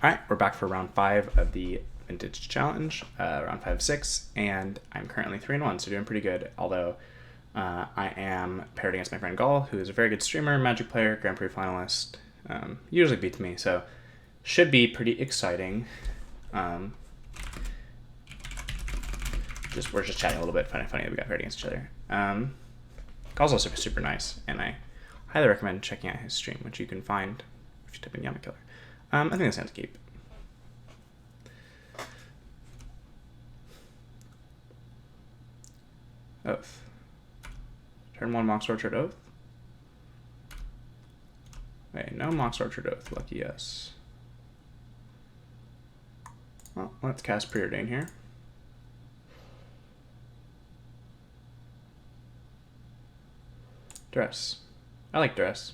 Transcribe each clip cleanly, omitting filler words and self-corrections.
Alright, we're back for round 5 of the Vintage Challenge, round 5 of 6, and I'm currently 3-1, so doing pretty good, although I am paired against my friend Gall, who is a very good streamer, Magic player, Grand Prix finalist, usually beats me, so should be pretty exciting. We're just chatting a little bit, finding funny that we got paired against each other. Gall's also super nice, and I highly recommend checking out his stream, which you can find if you type in Yama Killer. I think this hand's keep. Oath. Turn 1 Mox Orchard Oath. Wait, no Mox Orchard Oath. Lucky us. Well, let's cast Preordain here. Dress. I like Dress.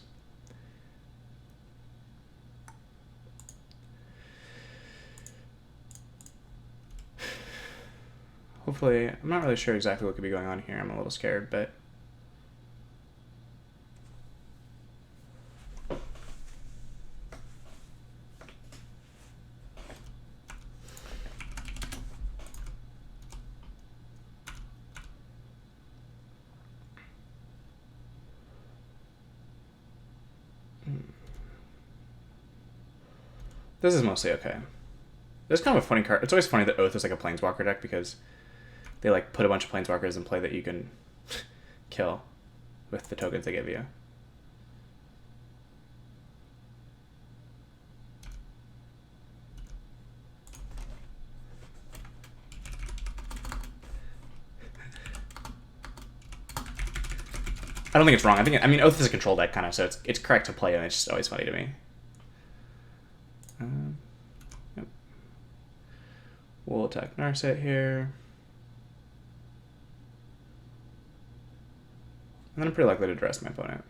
Hopefully, I'm not really sure exactly what could be going on here. I'm a little scared, but this is mostly okay. This is kind of a funny card. It's always funny that Oath is like a Planeswalker deck because they like put a bunch of Planeswalkers in play that you can kill with the tokens they give you. I don't think it's wrong. I mean, Oath is a control deck kind of, so it's correct to play, and it's just always funny to me. Yep. We'll attack Narset here. And then I'm pretty likely to dress my opponent.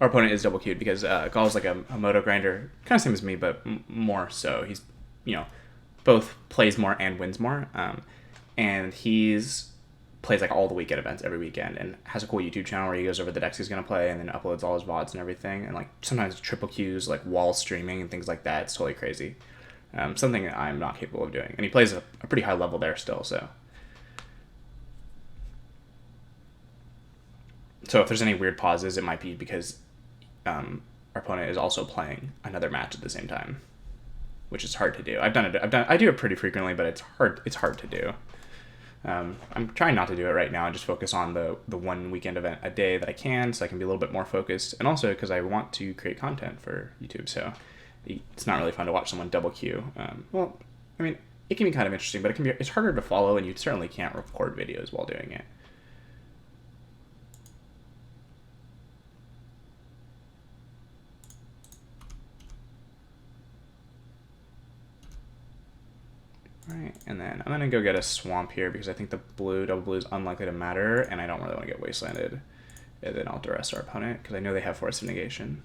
Our opponent is double queued because Gall's like a Moto grinder, kind of same as me, but more so. He's, both plays more and wins more. And he's plays like all the weekend events every weekend and has a cool YouTube channel where he goes over the decks he's going to play and then uploads all his VODs and everything. And like sometimes triple queues, like wall streaming and things like that. It's totally crazy. Something that I'm not capable of doing. And he plays a pretty high level there still, so. So if there's any weird pauses, it might be because our opponent is also playing another match at the same time, which is hard to do. I do it pretty frequently, but it's hard to do. I'm trying not to do it right now and just focus on the one weekend event a day that I can, so I can be a little bit more focused, and also because I want to create content for YouTube, so it's not really fun to watch someone double queue. Well, I mean, it can be kind of interesting, but it's harder to follow, and you certainly can't record videos while doing it. Alright, and then I'm going to go get a Swamp here because I think the double blue is unlikely to matter, and I don't really want to get Wastelanded. And then I'll duress our opponent because I know they have Force of Negation.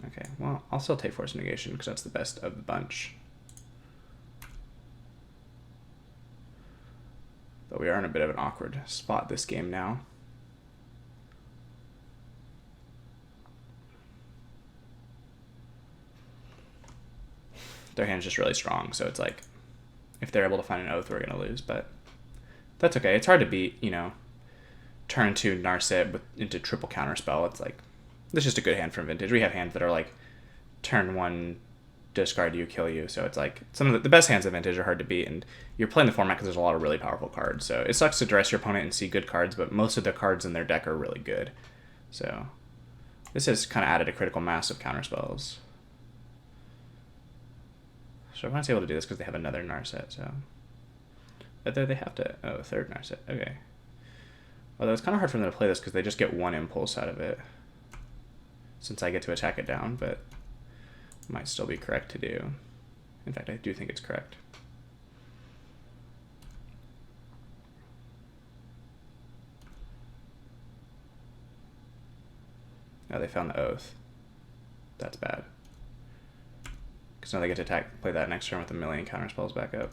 Okay, well, I'll still take Force of Negation because that's the best of the bunch. But we are in a bit of an awkward spot this game now. Their hand's just really strong, so it's like, if they're able to find an Oath, we're going to lose, but that's okay. It's hard to beat, turn 2 Narset into triple counterspell. It's like, it's just a good hand from Vintage. We have hands that are like, turn 1, discard you, kill you, so it's like, some of the best hands of Vintage are hard to beat, and you're playing the format because there's a lot of really powerful cards, so it sucks to dress your opponent and see good cards, but most of the cards in their deck are really good. So, this has kind of added a critical mass of counterspells. So I'm not able to do this because they have another Narset, so. But they have to, a third Narset, okay. Although it's kind of hard for them to play this because they just get 1 impulse out of it. Since I get to attack it down, but it might still be correct to do. In fact, I do think it's correct. Oh, they found the Oath. That's bad. Because now they get to play that next turn with a million counterspells back up.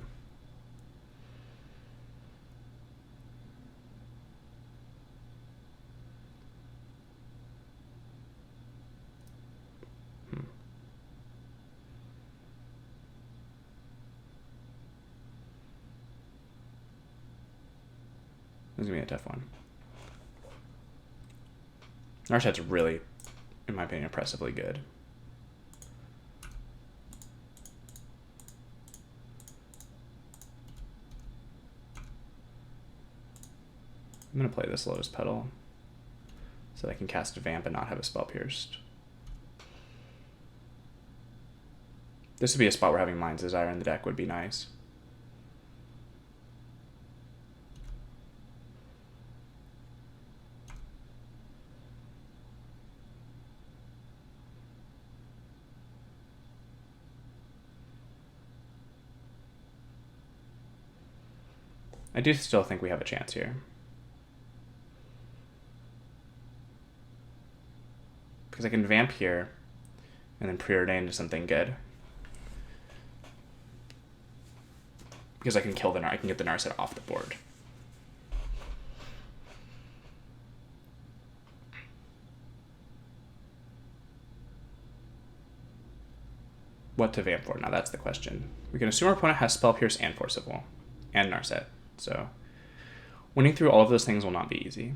This is going to be a tough one. Narset's really, in my opinion, impressively good. I'm going to play this Lotus Petal so that I can cast a Vamp and not have a Spell Pierced. This would be a spot where having Mind's Desire in the deck would be nice. I do still think we have a chance here. Because I can Vamp here and then Preordain to something good. Because I can kill I can get the Narset off the board. What to Vamp for? Now that's the question. We can assume our opponent has Spell Pierce and Force of Will and Narset. So winning through all of those things will not be easy.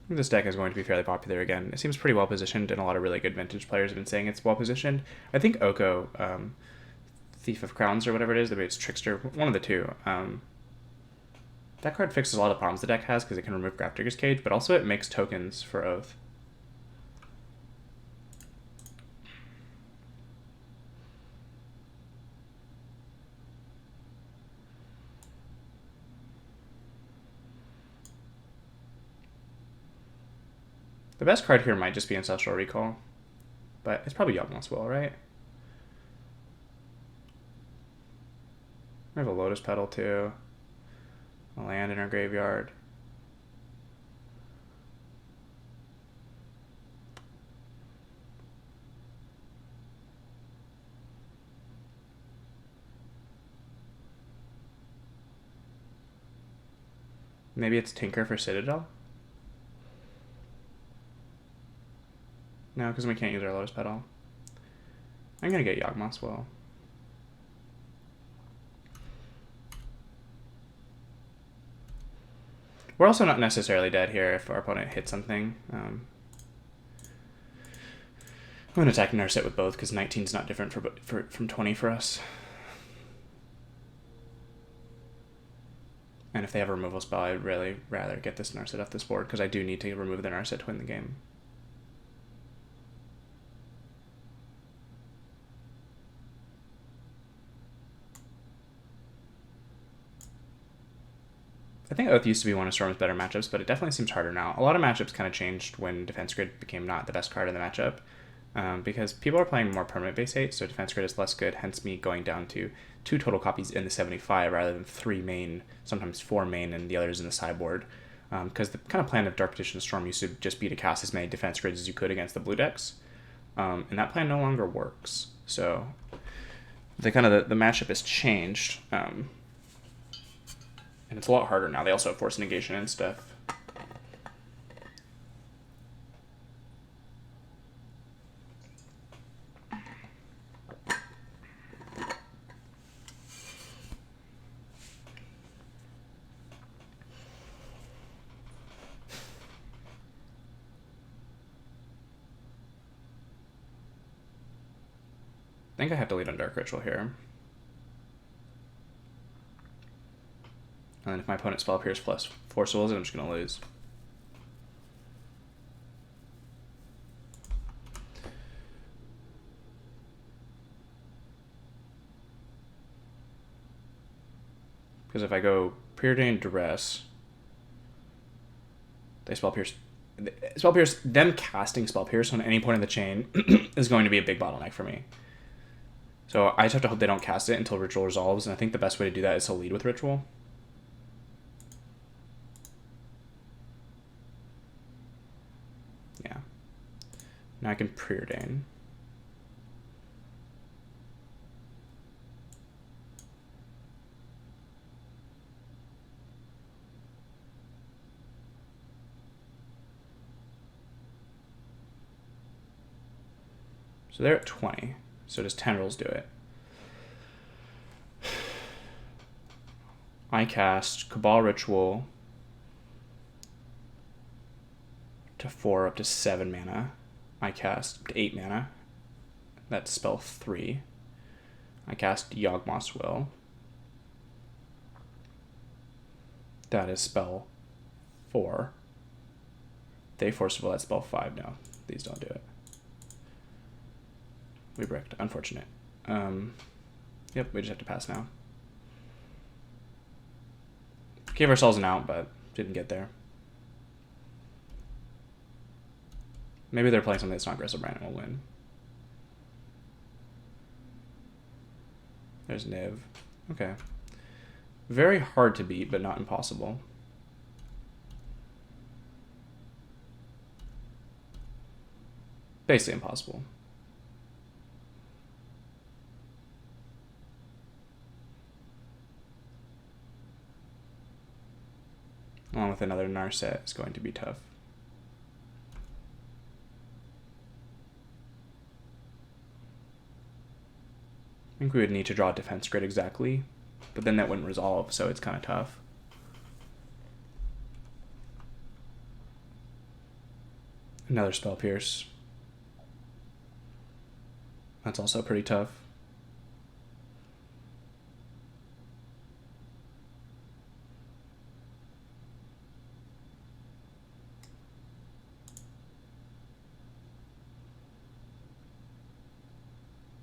This deck is going to be fairly popular again. It seems pretty well positioned, and a lot of really good vintage players have been saying it's well positioned. I think Oko, Thief of Crowns or whatever it is, maybe it's Trickster, one of the two. That card fixes a lot of problems the deck has because it can remove Grafdigger's Cage, but also it makes tokens for Oath. The best card here might just be Ancestral Recall, but it's probably Yawgmoth's Will, right? We have a Lotus Petal too. A land in our graveyard. Maybe it's Tinker for Citadel? No, because we can't use our Lotus Petal. I'm going to get Yawgmoth's Will. We're also not necessarily dead here if our opponent hits something. I'm going to attack Narset with both because 19 is not different from 20 for us. And if they have a removal spell, I'd really rather get this Narset off this board because I do need to remove the Narset to win the game. I think Oath used to be one of Storm's better matchups, but it definitely seems harder now. A lot of matchups kind of changed when Defense Grid became not the best card in the matchup, because people are playing more permanent base 8, so Defense Grid is less good, hence me going down to 2 total copies in the 75 rather than 3 main, sometimes 4 main, and the others in the sideboard. Because the kind of plan of Dark Petition Storm used to just be to cast as many Defense Grids as you could against the blue decks, and that plan no longer works. So the matchup has changed. And it's a lot harder now. They also have Force Negation and stuff. I think I have to lead on Dark Ritual here. And then if my opponent Spell Pierce plus Force Wills, I'm just going to lose. Because if I go Preordained Duress, they Spell Pierce. Them casting Spell Pierce on any point in the chain is going to be a big bottleneck for me. So I just have to hope they don't cast it until Ritual resolves, and I think the best way to do that is to lead with Ritual. Yeah. Now I can Preordain. So they're at 20. So does 10 rules do it? I cast Cabal Ritual to 4 up to 7 mana. I cast to 8 mana. That's spell 3. I cast Yawgmoth's Will. That is spell 4. They Forcible, that's spell 5. No, these don't do it. We bricked. Unfortunate. Yep, we just have to pass now. Gave ourselves an out, but didn't get there. Maybe they're playing something that's not Aggressive Brand and we'll win. There's Niv. Okay. Very hard to beat, but not impossible. Basically impossible. Along with another Narset is going to be tough. I think we would need to draw a defense grid exactly, but then that wouldn't resolve, so it's kind of tough. Another Spell Pierce. That's also pretty tough.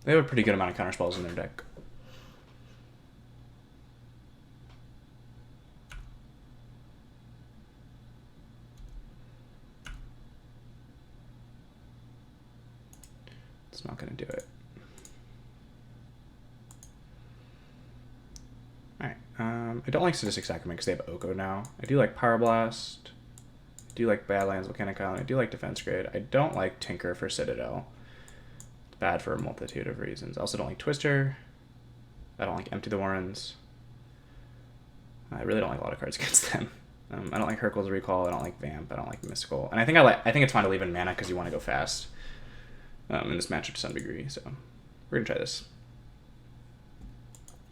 They have a pretty good amount of counterspells in their deck. It's not going to do it. Alright, I don't like Sadistic Sacrament because they have Oko now. I do like Pyroblast. I do like Badlands, Volcanic Island. I do like Defense Grid. I don't like Tinker for Citadel. Bad for a multitude of reasons. I also don't like Twister. I don't like Empty the Warrens. I really don't like a lot of cards against them. I don't like Hurkyl's Recall. I don't like Vamp. I don't like Mystical. And I think it's fine to leave in mana because you want to go fast in this matchup to some degree. So we're gonna try this.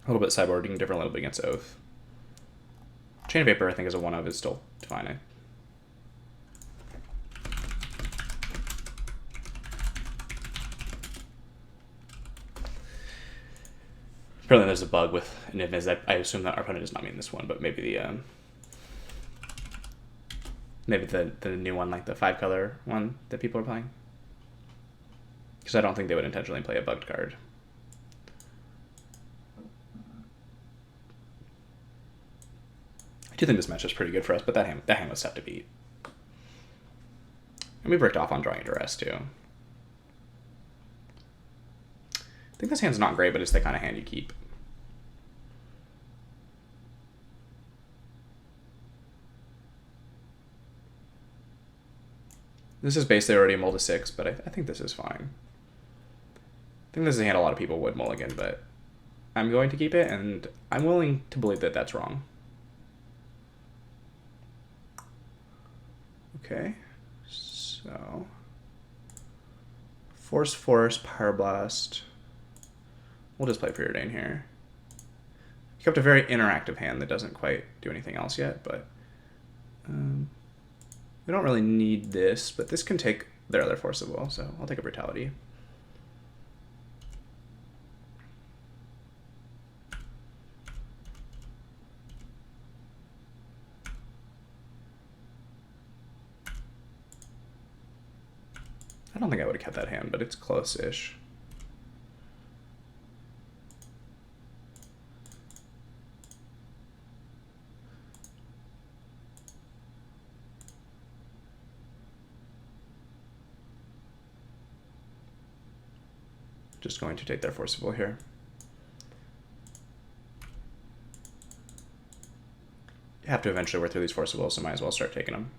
A little bit sideboarding, different a little bit against Oath. Chain of Vapor I think is a 1-of is still fine. Apparently there's a bug with Niv that I assume that our opponent does not mean this one, but maybe the new one, like the 5-color one that people are playing. Because I don't think they would intentionally play a bugged card. I do think this matchup's pretty good for us, but that hand was tough to beat. And we bricked off on drawing Duress too. I think this hand's not great, but it's the kind of hand you keep. This is basically already a mull to 6, but I think this is fine. I think this is a hand a lot of people would mulligan, but I'm going to keep it, and I'm willing to believe that that's wrong. Okay, so Force, Pyroblast. We'll just play Preordain here. You kept a very interactive hand that doesn't quite do anything else yet, but we don't really need this, but this can take their other Forcible, so I'll take a Brutality. I don't think I would have kept that hand, but it's close-ish. Just going to take their Forcible here. You have to eventually work through these Forcibles, so might as well start taking them.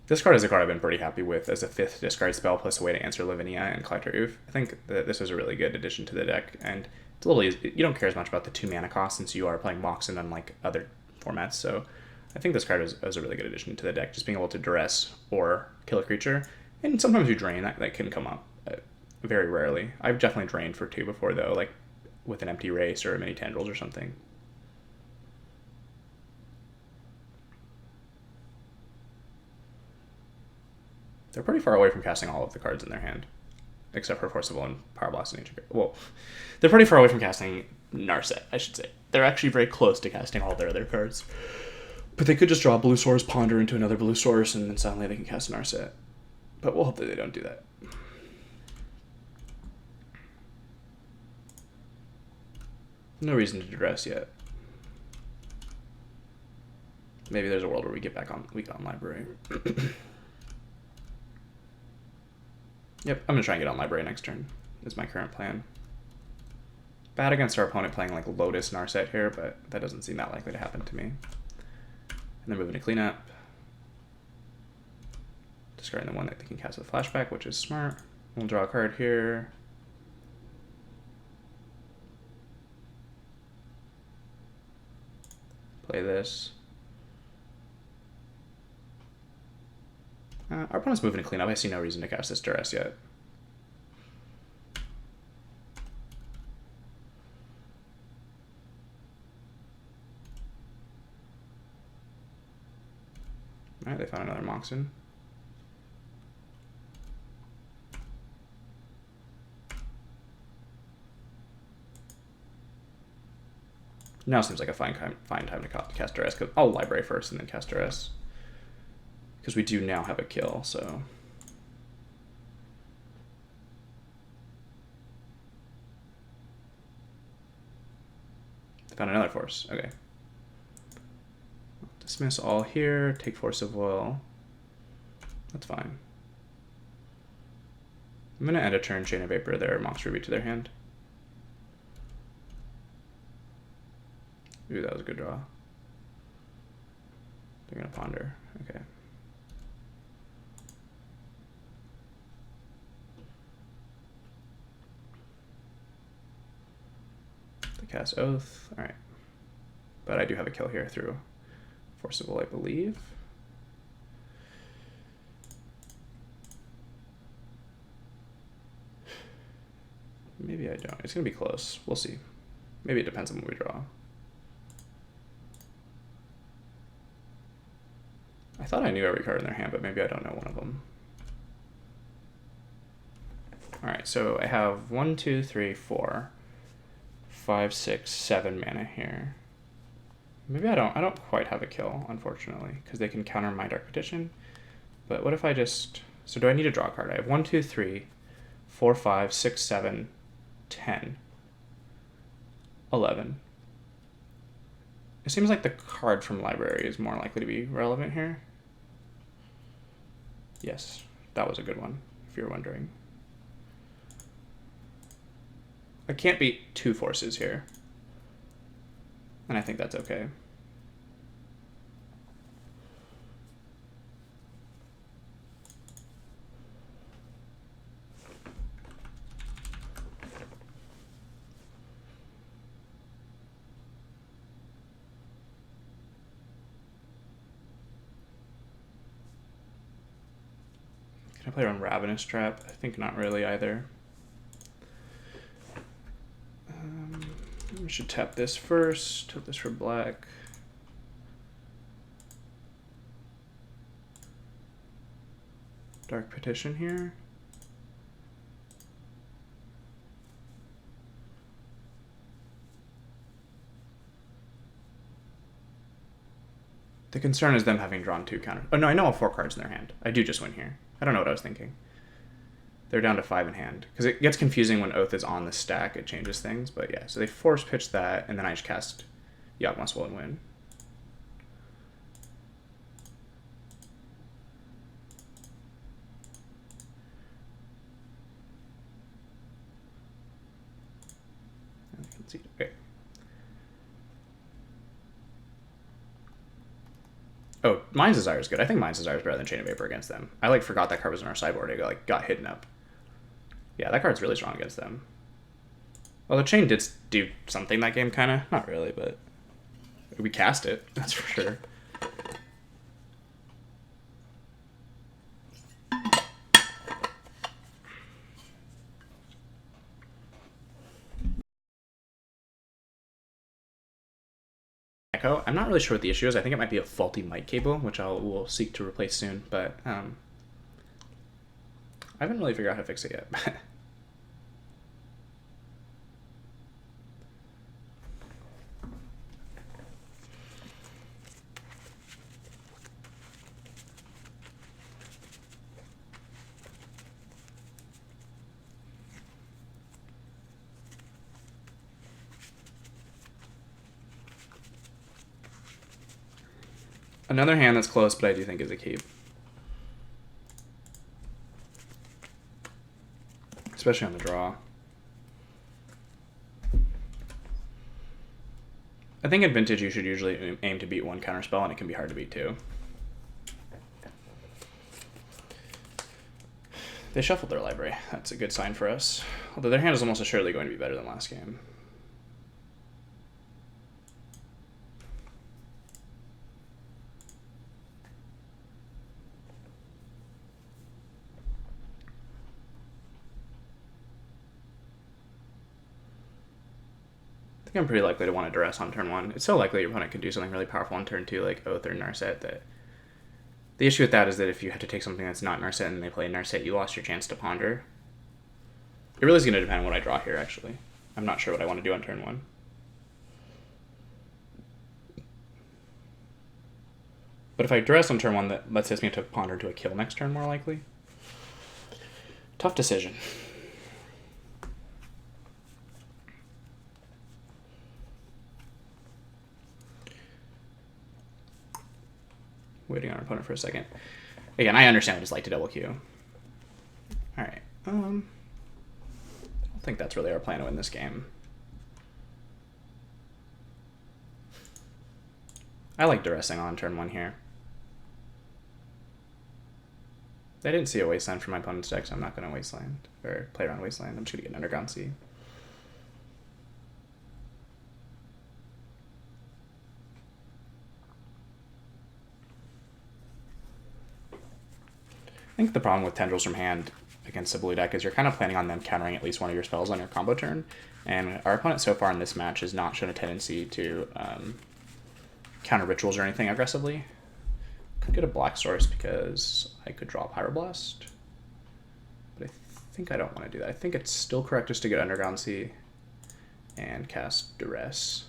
This card is a card I've been pretty happy with as a 5th discard spell plus a way to answer Lavinia and Collector Oof. I think that this was a really good addition to the deck, and it's a little easy. You don't care as much about the 2 mana cost since you are playing Mox and unlike other formats, so I I think this card was a really good addition to the deck, just being able to duress or kill a creature. And sometimes you drain, that can come up. Very rarely. I've definitely drained for 2 before, though, like with an empty race or a mini tendrils or something. They're pretty far away from casting all of the cards in their hand, except for Force of Will and Power Blast and Ancient. Well, they're pretty far away from casting Narset, I should say. They're actually very close to casting all their other cards. But they could just draw Blue Source, Ponder into another Blue Source, and then suddenly they can cast Narset. But we'll hope that they don't do that. No reason to duress yet. Maybe there's a world where we get on library. Yep, I'm gonna try and get on library next turn. Is my current plan. Bad against our opponent playing like Lotus Narset here, but that doesn't seem that likely to happen to me. And then moving to cleanup. Discarding the one that they can cast with flashback, which is smart. We'll draw a card here. Play this. Our opponent's moving to cleanup. I see no reason to cast this duress yet. Alright, they found another Moxen. Now seems like a fine time to cast duress, because I'll library first and then cast duress. Because we do now have a kill, so. Found another force, okay. Dismiss all here, take Force of Will. That's fine. I'm gonna end a turn Chain of Vapor their Monster Ruby to their hand. Ooh, that was a good draw. They're gonna Ponder, okay. They cast Oath, alright. But I do have a kill here through Force of Will, I believe. Maybe I don't. It's gonna be close. We'll see. Maybe it depends on what we draw. I thought I knew every card in their hand, but maybe I don't know one of them. Alright, so I have 1, 2, 3, 4, 5, 6, 7 mana here. Maybe I don't quite have a kill, unfortunately, because they can counter my Dark Petition. But what if I just... So do I need to draw a card? I have 1, 2, 3, 4, 5, 6, 7, 10, 11. It seems like the card from library is more likely to be relevant here. Yes, that was a good one, if you're wondering. I can't beat 2 forces here. And I think that's okay. Can I play around Ravenous Trap? I think not really either. We should tap this first. Tap this for black. Dark Petition here. The concern is them having drawn 2 counters. Oh no, I know all 4 cards in their hand. I do just win here. I don't know what I was thinking. They're down to 5 in hand. Because it gets confusing when Oath is on the stack. It changes things. But yeah, so they force pitch that, and then I just cast Yawgmoth's Will and win. Let's see. Okay. Oh, Mind's Desire is good. I think Mind's Desire is better than Chain of Vapor against them. I like forgot that card was in our sideboard. It got hidden up. Yeah, that card's really strong against them. Well, the Chain did do something that game, kind of. Not really, but we cast it. That's for sure. Echo. I'm not really sure what the issue is. I think it might be a faulty mic cable, which will seek to replace soon, but I haven't really figured out how to fix it yet. Another hand that's close, but I do think is a keep. Especially on the draw. I think in Vintage you should usually aim to beat one counterspell, and it can be hard to beat two. They shuffled their library. That's a good sign for us. Although their hand is almost assuredly going to be better than last game. I think I'm pretty likely to want to duress on turn one. It's so likely your opponent can do something really powerful on turn two, like Oath or Narset, that the issue with that is that if you have to take something that's not Narset and they play Narset, you lost your chance to ponder. It really is going to depend on what I draw here, actually. I'm not sure what I want to do on turn one. But if I duress on turn one, that lets me to ponder to a kill next turn, more likely. Tough decision. Waiting on our opponent for a second. Again, I understand what it's like to double Q. Alright. I don't think that's really our plan to win this game. I like duressing on turn one here. I didn't see a Wasteland for my opponent's deck, so I'm not going to Wasteland, or play around Wasteland. I'm just going to get an Underground Sea. I think the problem with Tendrils from hand against a blue deck is you're kind of planning on them countering at least one of your spells on your combo turn, and our opponent so far in this match has not shown a tendency to counter rituals or anything aggressively. Could get a Black Source because I could draw Pyroblast, but I think I don't want to do that. I think it's still correct just to get Underground Sea and cast Duress.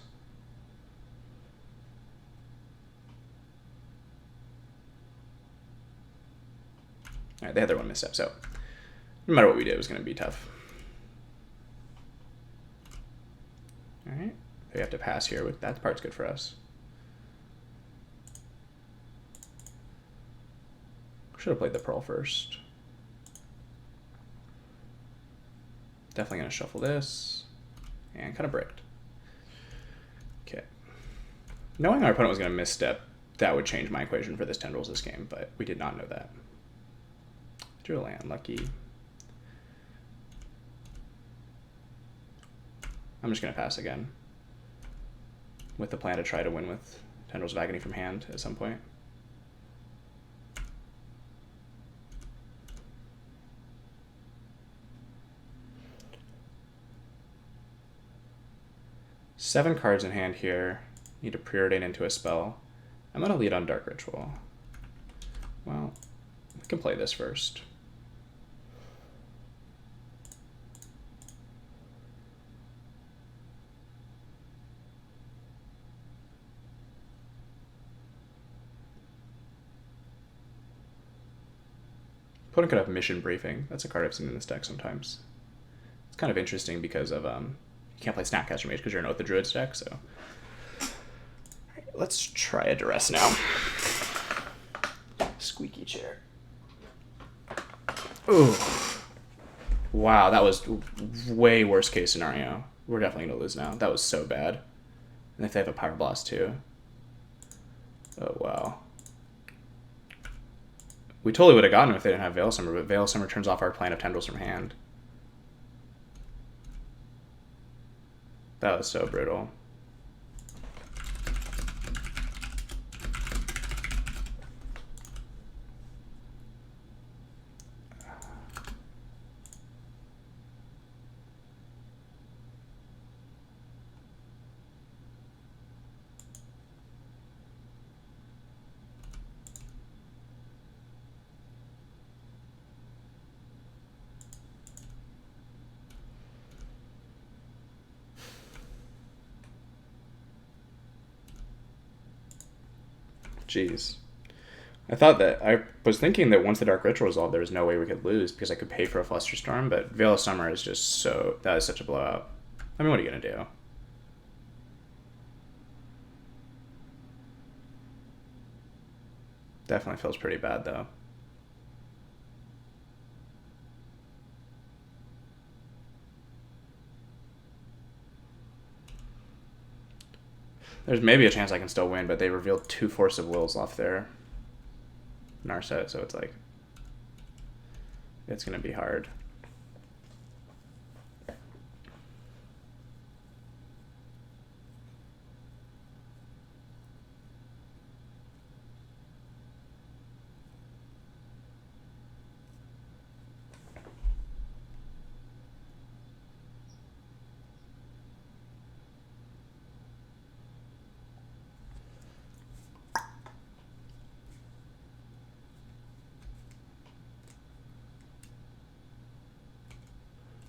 Alright, they had their one misstep, so no matter what we did, it was going to be tough. Alright, they have to pass here. That part's good for us. Should have played the Pearl first. Definitely going to shuffle this. And kind of bricked. Okay. Knowing our opponent was going to misstep, that would change my equation for this Tendrils this game, but we did not know that. Drew a land, lucky. I'm just going to pass again, with the plan to try to win with Tendrils of Agony from hand at some point. Seven cards in hand here. Need to preordain into a spell. I'm going to lead on Dark Ritual. Well, we can play this first. Opponent could have Mission Briefing. That's a card I've seen in this deck sometimes. It's kind of interesting because of you can't play Snapcaster Mage because you're an Oath of Druids deck, so. Alright, let's try a Duress now. Squeaky chair. Ooh. Wow, that was way worst case scenario. We're definitely going to lose now. That was so bad. And if they have a Pyroblast too. Oh, wow. We totally would have gotten him if they didn't have Veilsummer, but Veilsummer turns off our plan of Tendrils from hand. That was so brutal. Jeez. I was thinking that once the Dark Ritual resolved, there was no way we could lose because I could pay for a Flusterstorm, but Veil of Summer is just that is such a blowout. I mean, what are you going to do? Definitely feels pretty bad, though. There's maybe a chance I can still win, but they revealed 2 Force of Wills off their Narset, so it's like, it's going to be hard.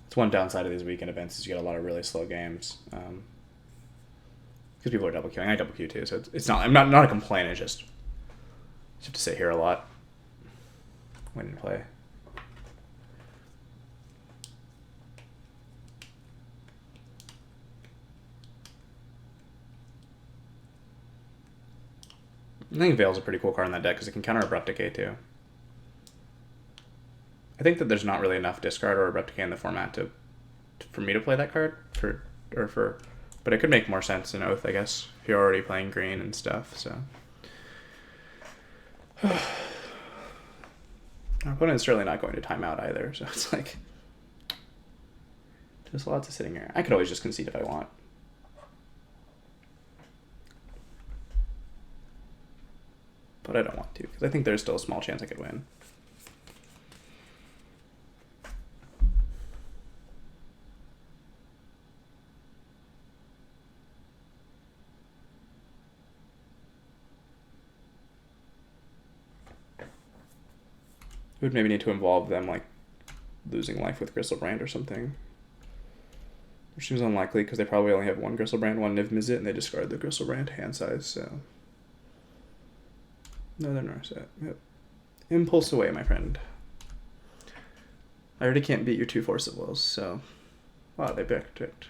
It's one downside of these weekend events is you get a lot of really slow games. Because people are double queuing. I double queue too, so it's not. I'm not a complaint. It's just you have to sit here a lot. Win and play. I think Veil's a pretty cool card in that deck because it can counter Abrupt Decay too. I think that there's not really enough discard or Abrupt Decay in the format for me to play that card but it could make more sense in Oath, I guess, if you're already playing green and stuff. So our opponent's certainly not going to time out either, so it's like just lots of sitting here. I could always just concede if I want. But I don't want to, because I think there's still a small chance I could win. We would maybe need to involve them, like, losing life with Griselbrand or something. Which seems unlikely, because they probably only have one Griselbrand, one Niv Mizzet, and they discard the Griselbrand hand size, so... Another Narset. Yep. Impulse away, my friend. I already can't beat your 2 Force of Wills, so... Wow, they picked it.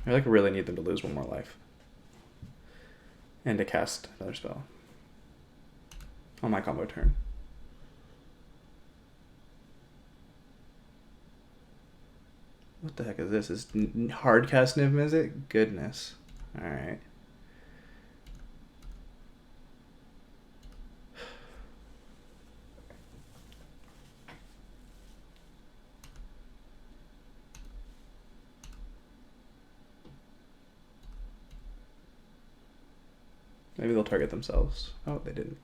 I like really need them to lose one more life. And to cast another spell. On my combo turn. What the heck is this? Is hard cast Niv Mizzet? Goodness. Alright. Maybe they'll target themselves. Oh, they didn't.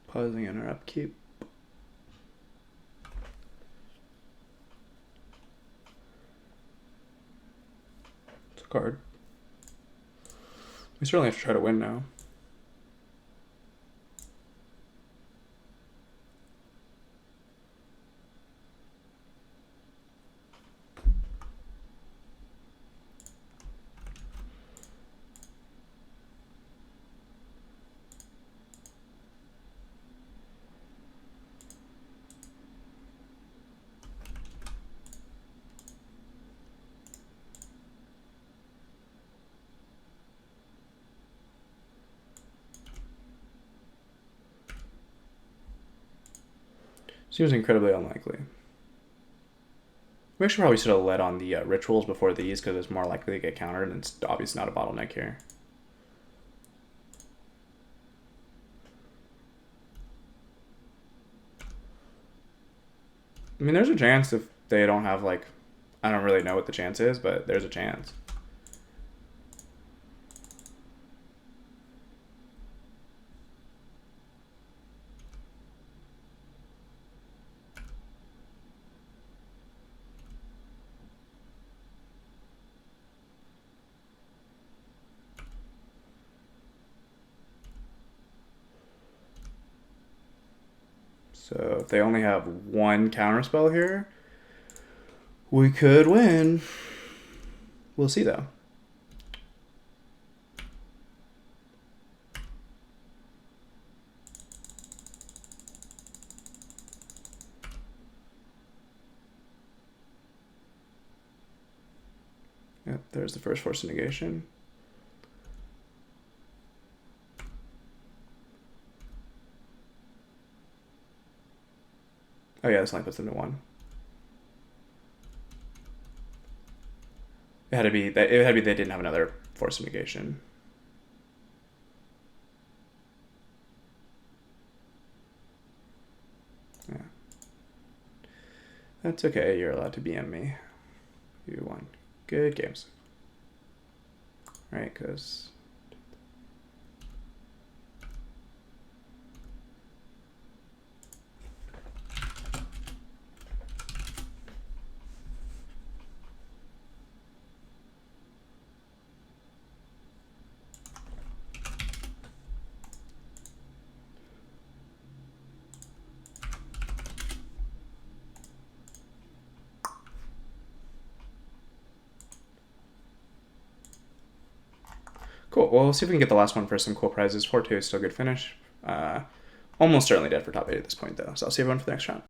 Pausing in our upkeep. It's a card. We certainly have to try to win now. Seems incredibly unlikely. We actually probably should have led on the rituals before these because it's more likely to get countered and it's obviously not a bottleneck here. I mean, there's a chance if they don't have, like, I don't really know what the chance is, but there's a chance. So if they only have one counterspell here, we could win. We'll see though. Yep, there's the first Force of Negation. Oh yeah, this only puts them to 1. It had to be they didn't have another Force of Negation. Yeah. That's okay, you're allowed to BM me. You won. Good games. Right, because cool. Well, we'll see if we can get the last one for some cool prizes. 4-2 is still a good finish. Almost certainly dead for top 8 at this point, though. So I'll see everyone for the next round.